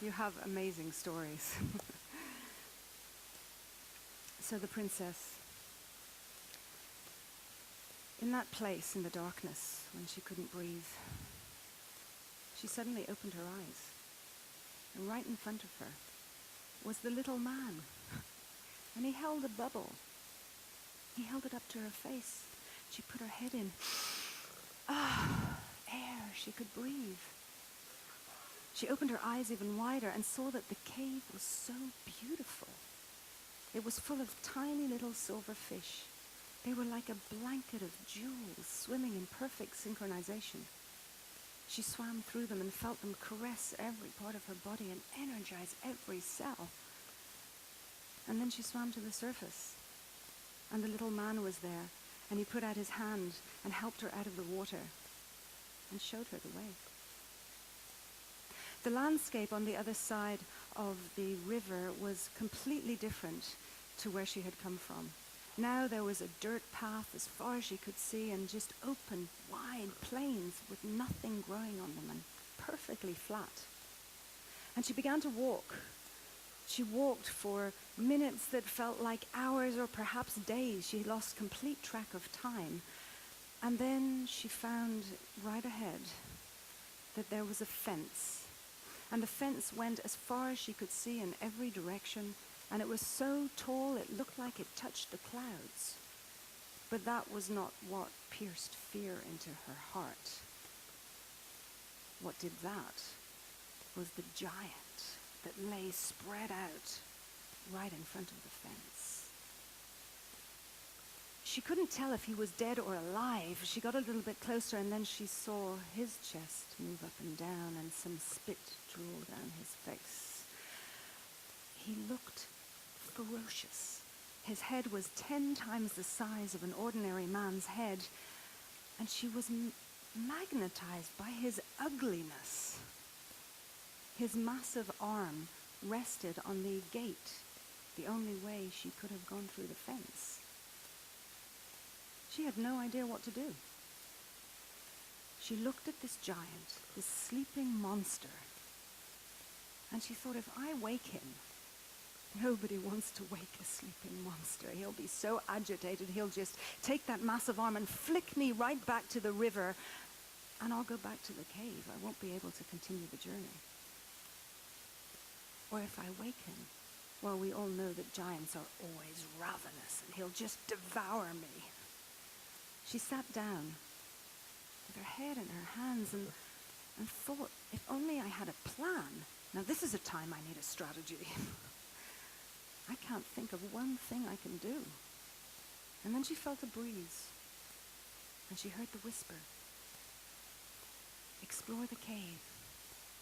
You have amazing stories. So the princess, in that place in the darkness when she couldn't breathe, she suddenly opened her eyes. And right in front of her was the little man. And he held a bubble. He held it up to her face. She put her head in. Ah, air. She could breathe. She opened her eyes even wider and saw that the cave was so beautiful. It was full of tiny little silver fish. They were like a blanket of jewels swimming in perfect synchronization. She swam through them and felt them caress every part of her body and energize every cell. And then she swam to the surface. And the little man was there, and he put out his hand and helped her out of the water and showed her the way. The landscape on the other side of the river was completely different to where she had come from. Now there was a dirt path as far as she could see and just open, wide plains with nothing growing on them and perfectly flat. And she began to walk. She walked for minutes that felt like hours or perhaps days. She lost complete track of time. And then she found right ahead that there was a fence. And the fence went as far as she could see in every direction. And it was so tall it looked like it touched the clouds. But that was not what pierced fear into her heart. What did that was the giant that lay spread out right in front of the fence. She couldn't tell if he was dead or alive. She got a little bit closer and then she saw his chest move up and down and some spit drool down his face. He looked ferocious. His head was 10 times the size of an ordinary man's head, and she was magnetized by his ugliness. His massive arm rested on the gate, the only way she could have gone through the fence. She had no idea what to do. She looked at this giant, this sleeping monster, and she thought, if I wake him, nobody wants to wake a sleeping monster. He'll be so agitated, he'll just take that massive arm and flick me right back to the river, and I'll go back to the cave. I won't be able to continue the journey. Or if I wake him, well, we all know that giants are always ravenous, and he'll just devour me. She sat down with her head in her hands and thought, if only I had a plan. Now, this is a time I need a strategy. I can't think of one thing I can do. And then she felt a breeze, and she heard the whisper. Explore the cave,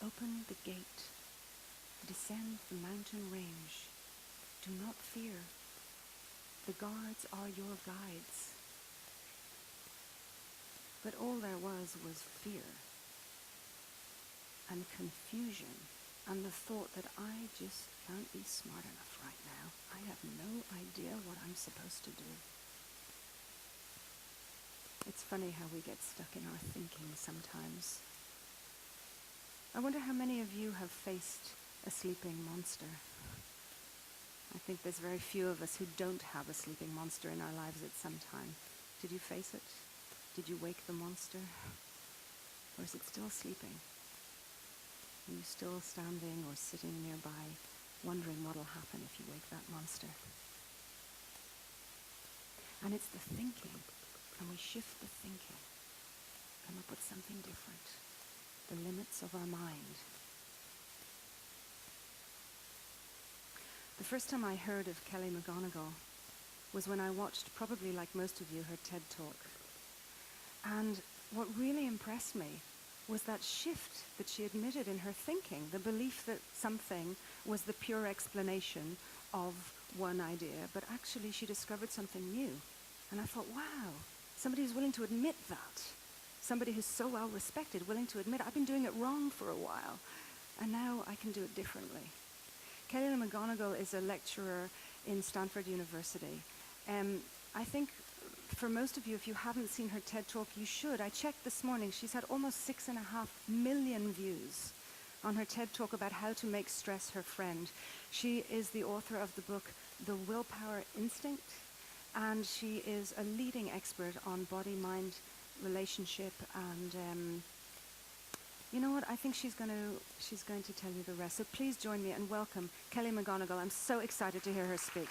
open the gate, descend the mountain range. Do not fear. The guards are your guides. But all there was fear and confusion and the thought that I just can't be smart enough right now. I have no idea what I'm supposed to do. It's funny how we get stuck in our thinking sometimes. I wonder how many of you have faced a sleeping monster. I think there's very few of us who don't have a sleeping monster in our lives at some time. Did you face it? Did you wake the monster? Or is it still sleeping? Are you still standing or sitting nearby, wondering what'll happen if you wake that monster? And it's the thinking. Can we shift the thinking? Come up with something different? The limits of our mind. The first time I heard of Kelly McGonigal was when I watched, probably like most of you, her TED Talk. And what really impressed me was that shift that she admitted in her thinking, the belief that something was the pure explanation of one idea, but actually she discovered something new. And I thought, wow, somebody who's willing to admit that. Somebody who's so well respected, willing to admit, I've been doing it wrong for a while, and now I can do it differently. Kelly McGonigal is a lecturer in Stanford University. I think for most of you, if you haven't seen her TED Talk, you should. I checked this morning. She's had almost 6.5 million views. on her TED Talk about how to make stress her friend. She is the author of the book The Willpower Instinct, and she is a leading expert on body-mind relationship. And you know what? I think she's going to tell you the rest. So please join me and welcome Kelly McGonigal. I'm so excited to hear her speak.